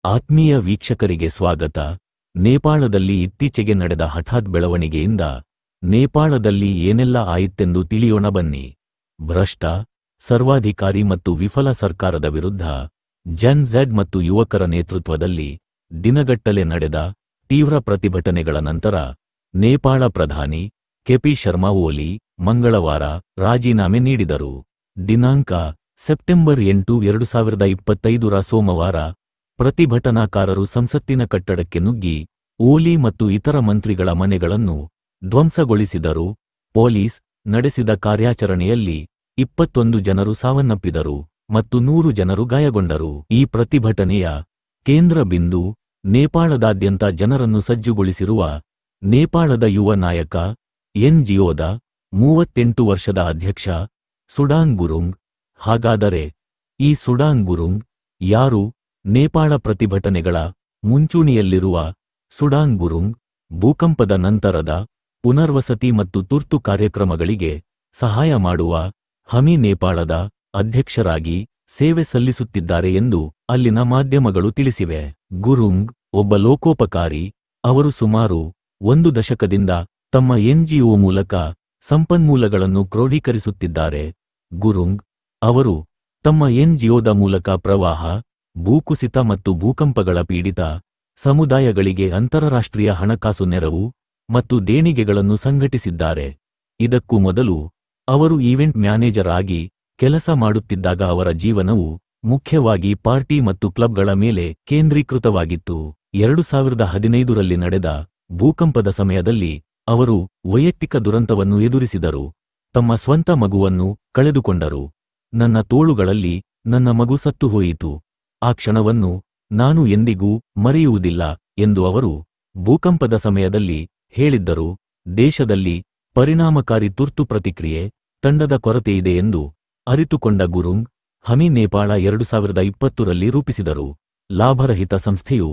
ಆತ್ಮೀಯ ವೀಕ್ಷಕರಿಗೆ ಸ್ವಾಗತ. ನೇಪಾಳದಲ್ಲಿ ಇತ್ತೀಚೆಗೆ ನಡೆದ ಹಠಾತ್ ಬೆಳವಣಿಗೆಯಿಂದ ನೇಪಾಳದಲ್ಲಿ ಏನೆಲ್ಲ ಆಯಿತೆಂದು ತಿಳಿಯೋಣ ಬನ್ನಿ. ಭ್ರಷ್ಟ, ಸರ್ವಾಧಿಕಾರಿ ಮತ್ತು ವಿಫಲ ಸರ್ಕಾರದ ವಿರುದ್ಧ ಜನ್ ಝೆಡ್ ಮತ್ತು ಯುವಕರ ನೇತೃತ್ವದಲ್ಲಿ ದಿನಗಟ್ಟಲೆ ನಡೆದ ತೀವ್ರ ಪ್ರತಿಭಟನೆಗಳ ನಂತರ ನೇಪಾಳ ಪ್ರಧಾನಿ ಕೆಪಿ ಶರ್ಮಾ ಓಲಿ ಮಂಗಳವಾರ ರಾಜೀನಾಮೆ ನೀಡಿದರು. ದಿನಾಂಕ ಸೆಪ್ಟೆಂಬರ್ 8, 2025 ಸೋಮವಾರ ಪ್ರತಿಭಟನಾಕಾರರು ಸಂಸತ್ತಿನ ಕಟ್ಟಡಕ್ಕೆ ನುಗ್ಗಿ ಓಲಿ ಮತ್ತು ಇತರ ಮಂತ್ರಿಗಳ ಮನೆಗಳನ್ನು ಧ್ವಂಸಗೊಳಿಸಿದರು. ಪೊಲೀಸ್ ನಡೆಸಿದ ಕಾರ್ಯಾಚರಣೆಯಲ್ಲಿ 21 ಜನರು ಸಾವನ್ನಪ್ಪಿದರು ಮತ್ತು 100 ಜನರು ಗಾಯಗೊಂಡರು. ಈ ಪ್ರತಿಭಟನೆಯ ಕೇಂದ್ರ ಬಿಂದು ನೇಪಾಳದಾದ್ಯಂತ ಜನರನ್ನು ಸಜ್ಜುಗೊಳಿಸಿರುವ ನೇಪಾಳದ ಯುವ ನಾಯಕ ಎನ್ಜಿಒದ 38 ವರ್ಷದ ಅಧ್ಯಕ್ಷ ಸುಡಾನ್ ಗುರುಂಗ್. ಹಾಗಾದರೆ ಈ ಸುಡಾನ್ ಗುರುಂಗ್ ಯಾರು? ನೇಪಾಳ ಪ್ರತಿಭಟನೆಗಳ ಮುಂಚೂಣಿಯಲ್ಲಿರುವ ಸುಡಾನ್ ಗುರುಂಗ್ ಭೂಕಂಪದ ನಂತರದ ಪುನರ್ವಸತಿ ಮತ್ತು ತುರ್ತು ಕಾರ್ಯಕ್ರಮಗಳಿಗೆ ಸಹಾಯ ಮಾಡುವ ಹಮಿ ನೇಪಾಳದ ಅಧ್ಯಕ್ಷರಾಗಿ ಸೇವೆ ಸಲ್ಲಿಸುತ್ತಿದ್ದಾರೆ ಎಂದು ಅಲ್ಲಿನ ಮಾಧ್ಯಮಗಳು ತಿಳಿಸಿವೆ. ಗುರುಂಗ್ ಒಬ್ಬ ಲೋಕೋಪಕಾರಿ. ಅವರು ಸುಮಾರು 1 ದಶಕದಿಂದ ತಮ್ಮ ಎನ್ಜಿಒ ಮೂಲಕ ಸಂಪನ್ಮೂಲಗಳನ್ನು ಕ್ರೋಢೀಕರಿಸುತ್ತಿದ್ದಾರೆ. ಗುರುಂಗ್ ಅವರು ತಮ್ಮ ಎನ್ಜಿಒದ ಮೂಲಕ ಪ್ರವಾಹ, ಭೂಕುಸಿತ ಮತ್ತು ಭೂಕಂಪಗಳ ಪೀಡಿತ ಸಮುದಾಯಗಳಿಗೆ ಅಂತಾರಾಷ್ಟ್ರೀಯ ಹಣಕಾಸು ನೆರವು ಮತ್ತು ದೇಣಿಗೆಗಳನ್ನು ಸಂಘಟಿಸಿದ್ದಾರೆ. ಇದಕ್ಕೂ ಮೊದಲು ಅವರು ಈವೆಂಟ್ ಮ್ಯಾನೇಜರ್ ಆಗಿ ಕೆಲಸ ಮಾಡುತ್ತಿದ್ದಾಗ ಅವರ ಜೀವನವು ಮುಖ್ಯವಾಗಿ ಪಾರ್ಟಿ ಮತ್ತು ಕ್ಲಬ್ಗಳ ಮೇಲೆ ಕೇಂದ್ರೀಕೃತವಾಗಿತ್ತು. 2015ರಲ್ಲಿ ನಡೆದ ಭೂಕಂಪದ ಸಮಯದಲ್ಲಿ ಅವರು ವೈಯಕ್ತಿಕ ದುರಂತವನ್ನು ಎದುರಿಸಿದರು. ತಮ್ಮ ಸ್ವಂತ ಮಗುವನ್ನು ಕಳೆದುಕೊಂಡರು. ನನ್ನ ತೋಳುಗಳಲ್ಲಿ ನನ್ನ ಮಗು ಸತ್ತು ಹೋಯಿತು. ಆ ಕ್ಷಣವನ್ನು ನಾನು ಎಂದಿಗೂ ಮರೆಯುವುದಿಲ್ಲ ಎಂದು ಅವರು ಭೂಕಂಪದ ಸಮಯದಲ್ಲಿ ಹೇಳಿದ್ದರು. ದೇಶದಲ್ಲಿ ಪರಿಣಾಮಕಾರಿ ತುರ್ತು ಪ್ರತಿಕ್ರಿಯೆ ತಂಡದ ಕೊರತೆಯಿದೆ ಎಂದು ಅರಿತುಕೊಂಡ ಗುರುಂಗ್ ಹಮಿ ನೇಪಾಳ 2020ರಲ್ಲಿ ರೂಪಿಸಿದರು. ಲಾಭರಹಿತ ಸಂಸ್ಥೆಯು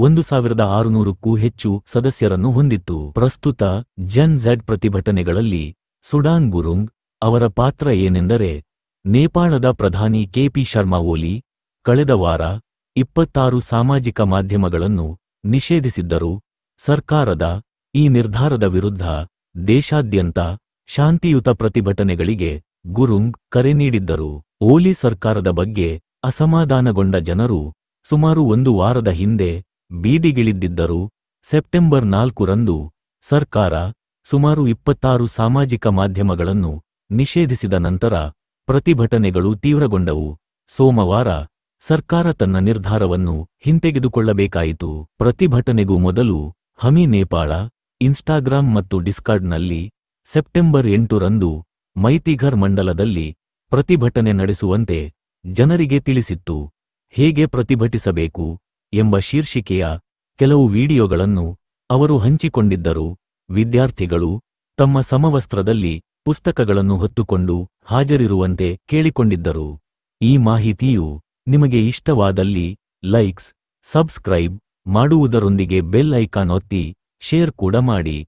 1600ಕ್ಕೂ ಹೆಚ್ಚು ಸದಸ್ಯರನ್ನು ಹೊಂದಿತ್ತು. ಪ್ರಸ್ತುತ ಜನ್ ಝೆಡ್ ಪ್ರತಿಭಟನೆಗಳಲ್ಲಿ ಸುಡಾನ್ ಗುರುಂಗ್ ಅವರ ಪಾತ್ರ ಏನೆಂದರೆ, ನೇಪಾಳದ ಪ್ರಧಾನಿ ಕೆಪಿ ಶರ್ಮಾ ಓಲಿ ಕಳೆದ ವಾರ 26 ಸಾಮಾಜಿಕ ಮಾಧ್ಯಮಗಳನ್ನು ನಿಷೇಧಿಸಿದ್ದರು. ಸರ್ಕಾರದ ಈ ನಿರ್ಧಾರದ ವಿರುದ್ಧ ದೇಶಾದ್ಯಂತ ಶಾಂತಿಯುತ ಪ್ರತಿಭಟನೆಗಳಿಗೆ ಗುರುಂಗ್ ಕರೆ ನೀಡಿದ್ದರು. ಓಲಿ ಸರ್ಕಾರದ ಬಗ್ಗೆ ಅಸಮಾಧಾನಗೊಂಡ ಜನರು ಸುಮಾರು 1 ವಾರದ ಹಿಂದೆ ಬೀದಿಗಿಳಿದಿದ್ದರು. ಸೆಪ್ಟೆಂಬರ್ 4ರಂದು ಸರ್ಕಾರ ಸುಮಾರು 26 ಸಾಮಾಜಿಕ ಮಾಧ್ಯಮಗಳನ್ನು ನಿಷೇಧಿಸಿದ ನಂತರ ಪ್ರತಿಭಟನೆಗಳು ತೀವ್ರಗೊಂಡವು. ಸೋಮವಾರ ಸರ್ಕಾರ ತನ್ನ ನಿರ್ಧಾರವನ್ನು ಹಿಂತೆಗೆದುಕೊಳ್ಳಬೇಕಾಯಿತು. ಪ್ರತಿಭಟನೆಗೂ ಮೊದಲು ಹಮಿ ನೇಪಾಳ ಇನ್ಸ್ಟಾಗ್ರಾಂ ಮತ್ತು ಡಿಸ್ಕಾರ್ಡ್ನಲ್ಲಿ ಸೆಪ್ಟೆಂಬರ್ 8ರಂದು ಮೈತಿಘರ್ ಮಂಡಲದಲ್ಲಿ ಪ್ರತಿಭಟನೆ ನಡೆಸುವಂತೆ ಜನರಿಗೆ ತಿಳಿಸಿತ್ತು. ಹೇಗೆ ಪ್ರತಿಭಟಿಸಬೇಕು ಎಂಬ ಶೀರ್ಷಿಕೆಯ ಕೆಲವು ವಿಡಿಯೋಗಳನ್ನು ಅವರು ಹಂಚಿಕೊಂಡಿದ್ದರು. ವಿದ್ಯಾರ್ಥಿಗಳು ತಮ್ಮ ಸಮವಸ್ತ್ರದಲ್ಲಿ ಪುಸ್ತಕಗಳನ್ನು ಹೊತ್ತುಕೊಂಡು ಹಾಜರಿರುವಂತೆ ಕೇಳಿಕೊಂಡಿದ್ದರು. ಈ ಮಾಹಿತಿಯು ನಿಮಗೆ ಇಷ್ಟವಾದಲ್ಲಿ ಲೈಕ್ಸ್, ಸಬ್ಸ್ಕ್ರೈಬ್ ಮಾಡುವುದರೊಂದಿಗೆ ಬೆಲ್ ಐಕಾನ್ ಒತ್ತಿ ಶೇರ್ ಕೂಡ ಮಾಡಿ.